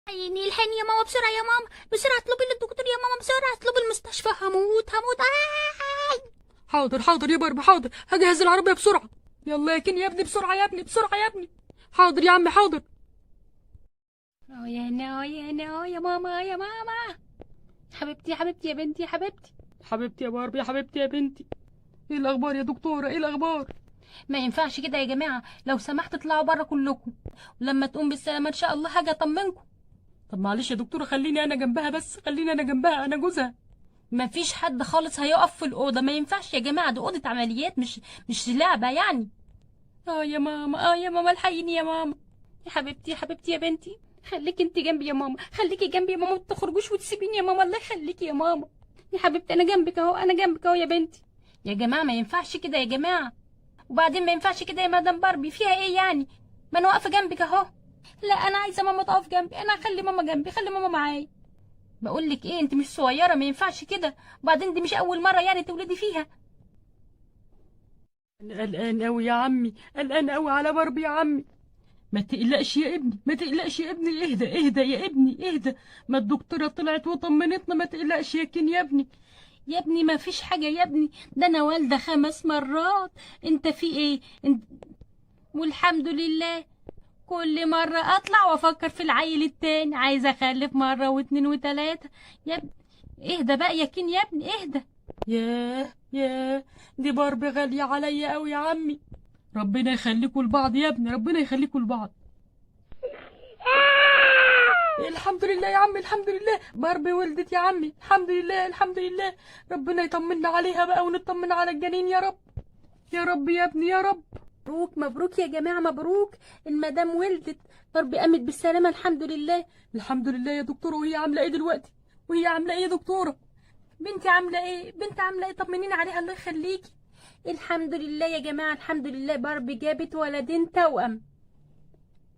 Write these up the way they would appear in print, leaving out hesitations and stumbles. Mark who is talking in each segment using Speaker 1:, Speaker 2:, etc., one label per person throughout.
Speaker 1: عيني الحين يا ماما، بسرعة يا ماما، بسرعة اطلبي للدكتور يا ماما، بسرعة اطلبي المستشفى، هموت هموت.
Speaker 2: حاضر حاضر يا باربي، حاضر، هجهز العربية بسرعة. يلا يا كين يا ابني، بسرعة يا ابني، بسرعة يا ابني. حاضر يا عم، حاضر.
Speaker 1: يا نو يا نو يا ماما يا ماما، حبيبتي حبيبتي يا بنتي يا حبيبتي.
Speaker 2: حبيبتي يا باربي، يا حبيبتي يا بنتي. ايه الاخبار يا دكتورة، ايه الاخبار؟
Speaker 1: ما ينفعش كده يا جماعة، لو سمحت اطلعوا بره كلكم، ولما تقوم بالسلامة ان شاء الله هاجي اطمنكم.
Speaker 2: طب معلش يا دكتورة، خليني انا جنبها بس، خليني انا جنبها، انا جوزها.
Speaker 1: ما فيش حد خالص هيقف في الأوضة، ما ينفعش يا جماعة، دي أوضة عمليات مش لعبة يعني.
Speaker 2: يا ماما، يا ماما، الحقيني يا ماما.
Speaker 1: يا حبيبتي يا حبيبتي يا بنتي، خليكي انت جنبي يا ماما، خليكي جنبي يا ماما، ما تخرجوش وتسيبيني يا ماما، الله يخليكي يا ماما. يا حبيبتي انا جنبك اهو، انا جنبك اهو يا بنتي. يا جماعه ما ينفعش كده يا جماعه، وبعدين ما ينفعش كده يا مدام باربي، فيها ايه يعني؟ ما انا واقفه جنبك اهو. لا انا عايزه ماما تقف جنبي، انا اخلي ماما جنبي، خلي ماما معايا. بقول لك ايه، انت مش صغيره، ما ينفعش كده، وبعدين دي مش اول مره يعني تولدي فيها.
Speaker 2: انا قلقان قوي يا عمي، قلقان قوي على باربي يا عمي. ما تقلقش يا ابني، ما تقلقش يا ابني، اهدى اهدى يا ابني، اهدى. ما الدكتورة طلعت وطمنتنا، ما تقلقش يا كين يا ابني.
Speaker 1: يا ابني ما فيش حاجه يا ابني، ده انا والده 5 مرات. انت في ايه انت؟ والحمد لله، كل مرة أطلع وأفكر في العيل التاني، عايزة أخلف مرة واتنين وتلاتة. يا ابني اهدى بقى يا كين، يا ابني اهدى.
Speaker 2: ياه ياه، دي باربي غالية عليا قوي يا عمي. ربنا يخليكوا لبعض يا ابني، ربنا يخليكوا لبعض. الحمد لله يا عمي، الحمد لله، باربي ولدت يا عمي، الحمد لله الحمد لله. ربنا يطمنا عليها بقى ونطمن على الجنين يا رب. يا رب يا ابني يا رب.
Speaker 1: مبروك مبروك يا جماعة، مبروك، المدام ولدت، ربي قامت بالسلامة الحمد لله.
Speaker 2: الحمد لله يا دكتورة، وهي عاملة ايه دلوقتي؟ وهي عاملة ايه يا دكتورة؟
Speaker 1: بنتي عاملة ايه؟ بنتي عاملة ايه؟ طمنيني عليها الله يخليكي. الحمد لله يا جماعة، الحمد لله، باربي جابت ولدين توأم.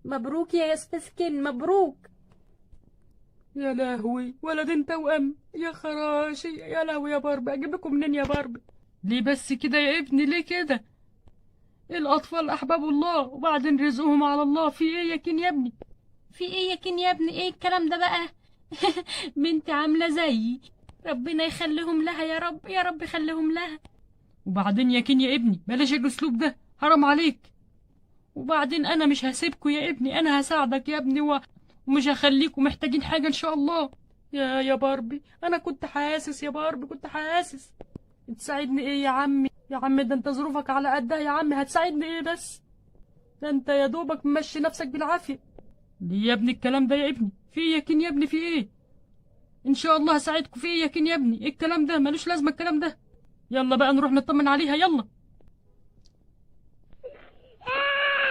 Speaker 1: مبروك يا استاذ كين، مبروك.
Speaker 2: يا لهوي، ولدين توأم، يا خراشي، يا لهوي يا باربي، اجيب لكم منين يا باربي؟ ليه بس كده يا ابني، ليه كده؟ الأطفال أحباب الله، وبعدين رزقهم على الله. في إيه يا كين يا ابني؟
Speaker 1: في ايه يا كين يا ابني؟ ايه الكلام ده بقى؟ بنتي عاملة زيي، ربنا يخليهم لها يا رب، يا رب يخليهم لها.
Speaker 2: وبعدين يا كين يا ابني، بلاش الأسلوب ده، حرام عليك. وبعدين أنا مش هسيبكوا يا ابني، أنا هساعدك يا ابني ومش هخليكوا محتاجين حاجة إن شاء الله. يا باربي، أنا كنت حاسس يا باربي، كنت حاسس. تساعدني إيه يا عمي؟ يا عم ده أنت ظروفك على قدها يا عمي، هتساعدني إيه بس؟ ده أنت يا دوبك ممشي نفسك بالعافية. ليه يا ابني الكلام ده يا ابني؟ في ايه يا كين يا ابني، في ايه؟ ان شاء الله هساعدكم. في ايه يا كين يا ابني؟ ايه الكلام ده؟ ملوش لازمه الكلام ده. يلا بقى نروح نطمن عليها، يلا.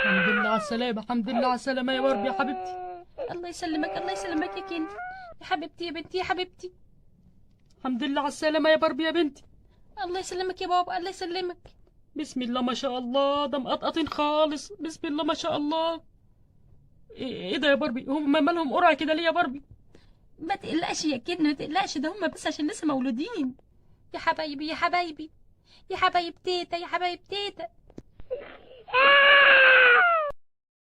Speaker 2: الحمد لله على السلامه، الحمد لله على السلامه يا باربي يا حبيبتي.
Speaker 1: الله يسلمك، الله يسلمك يا كين، يا حبيبتي يا بنتي يا حبيبتي.
Speaker 2: الحمد لله على السلامه يا باربي يا بنتي.
Speaker 1: الله يسلمك يا بابا، الله يسلمك.
Speaker 2: بسم الله ما شاء الله، ده مقطقطين خالص، بسم الله ما شاء الله. ايه ده يا باربي؟ هم مالهم قرع كده ليه يا باربي؟
Speaker 1: ما تقلقش يا كين، ما تقلقش، ده هم بس عشان لسه مولودين. يا حبايبي يا حبايبي، يا حبايب تيتا، يا حبايب تيتا.